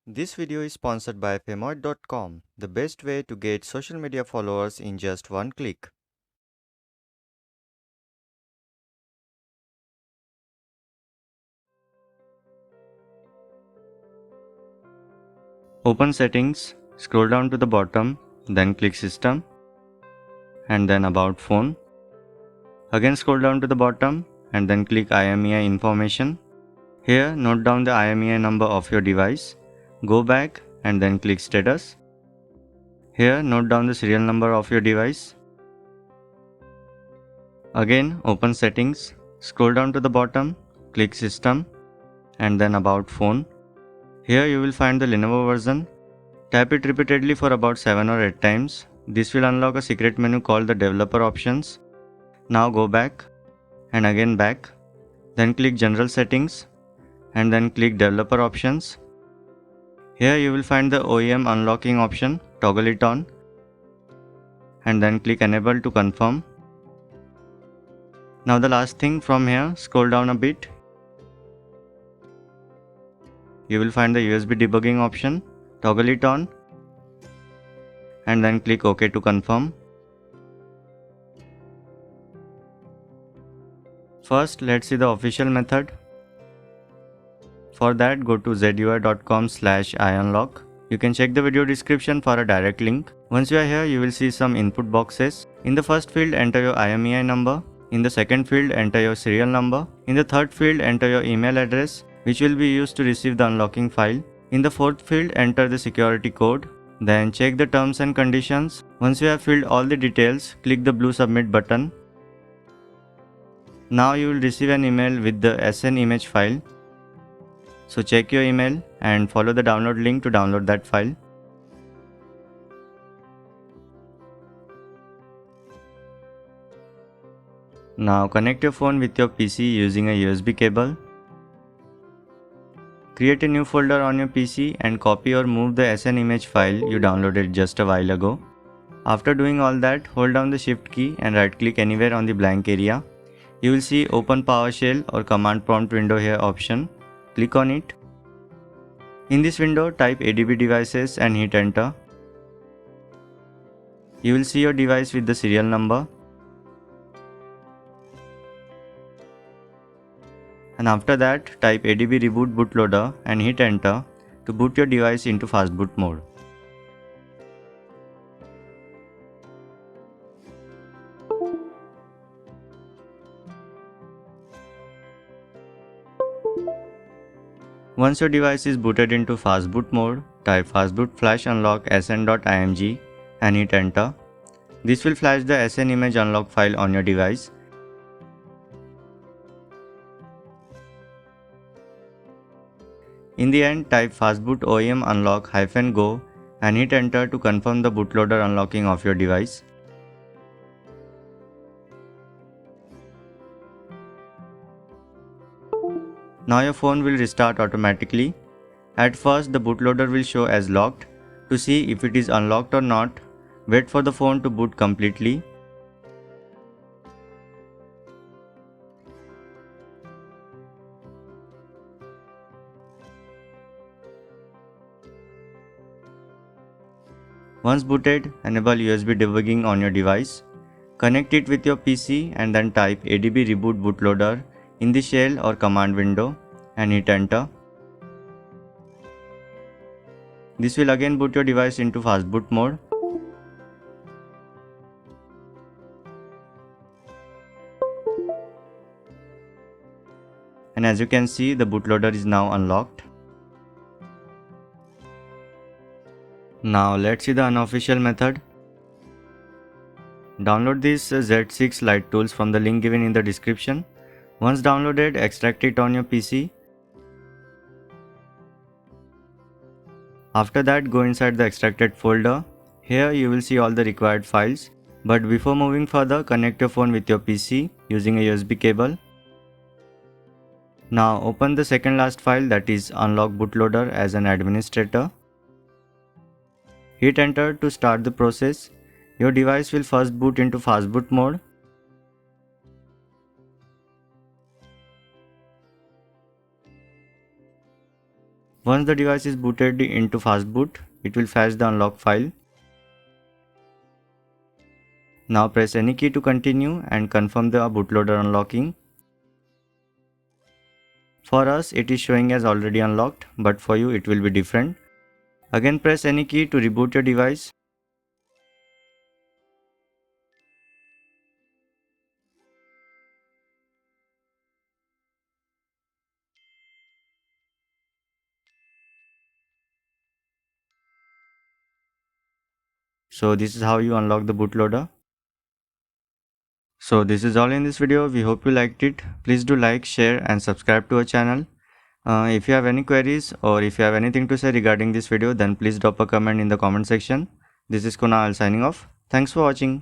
This video is sponsored by Femoid.com, the best way to get social media followers in just one click. Open Settings, scroll down to the bottom, then click System, and then About Phone. Again scroll down to the bottom, and then click IMEI Information. Here, note down the IMEI number of your device. Go back, and then click Status. Here, note down the serial number of your device. Again, open Settings, scroll down to the bottom, click System, and then About Phone. Here you will find the Lenovo version. Tap it repeatedly for about 7 or 8 times. This will unlock a secret menu called the Developer Options. Now go back and again back. Then click General Settings and then click Developer Options. Here you will find the OEM unlocking option. Toggle it on and then click Enable to confirm. Now the last thing, from here scroll down a bit. You will find the USB debugging option. Toggle it on and then click OK to confirm. First, let's see the official method. For that, go to zui.com/iunlock. You can check the video description for a direct link. Once you are here, you will see some input boxes. In the first field, enter your IMEI number. In the second field, enter your serial number. In the third field, enter your email address, which will be used to receive the unlocking file. In the fourth field, enter the security code. Then check the terms and conditions. Once you have filled all the details, click the blue submit button. Now you will receive an email with the SN image file. So check your email and follow the download link to download that file. Now connect your phone with your PC using a USB cable. Create a new folder on your PC and copy or move the SN image file you downloaded just a while ago. After doing all that, hold down the Shift key and right click anywhere on the blank area. You will see Open PowerShell or Command Prompt window here option. Click on it. In this window, type ADB devices and hit enter. You will see your device with the serial number. And after that, type ADB reboot bootloader and hit enter to boot your device into fastboot mode. Once your device is booted into fastboot mode, type fastboot flash unlock sn.img and hit enter. This will flash the SN image unlock file on your device. In the end, type fastboot OEM unlock -go and hit enter to confirm the bootloader unlocking of your device. Now your phone will restart automatically. At first, the bootloader will show as locked. To see if it is unlocked or not, wait for the phone to boot completely. Once booted, enable USB debugging on your device. Connect it with your PC and then type ADB reboot bootloader in the shell or command window and hit enter. This will again boot your device into fastboot mode. And as you can see, the bootloader is now unlocked. Now let's see the unofficial method. Download these Z6 Lite tools from the link given in the description. Once downloaded, extract it on your PC. After that, go inside the extracted folder. Here you will see all the required files. But before moving further, connect your phone with your PC using a USB cable. Now open the second last file, that is unlock bootloader as an administrator. Hit enter to start the process. Your device will first boot into fastboot mode. Once the device is booted into fastboot, it will fetch the unlock file. Now press any key to continue and confirm the bootloader unlocking. For us, it is showing as already unlocked, but for you it will be different. Again press any key to reboot your device. So this is how you unlock the bootloader. So this is all in this video. We hope you liked it. Please do like, share and subscribe to our channel. If you have any queries or if you have anything to say regarding this video, then please drop a comment in the comment section. This is Kunal signing off. Thanks for watching.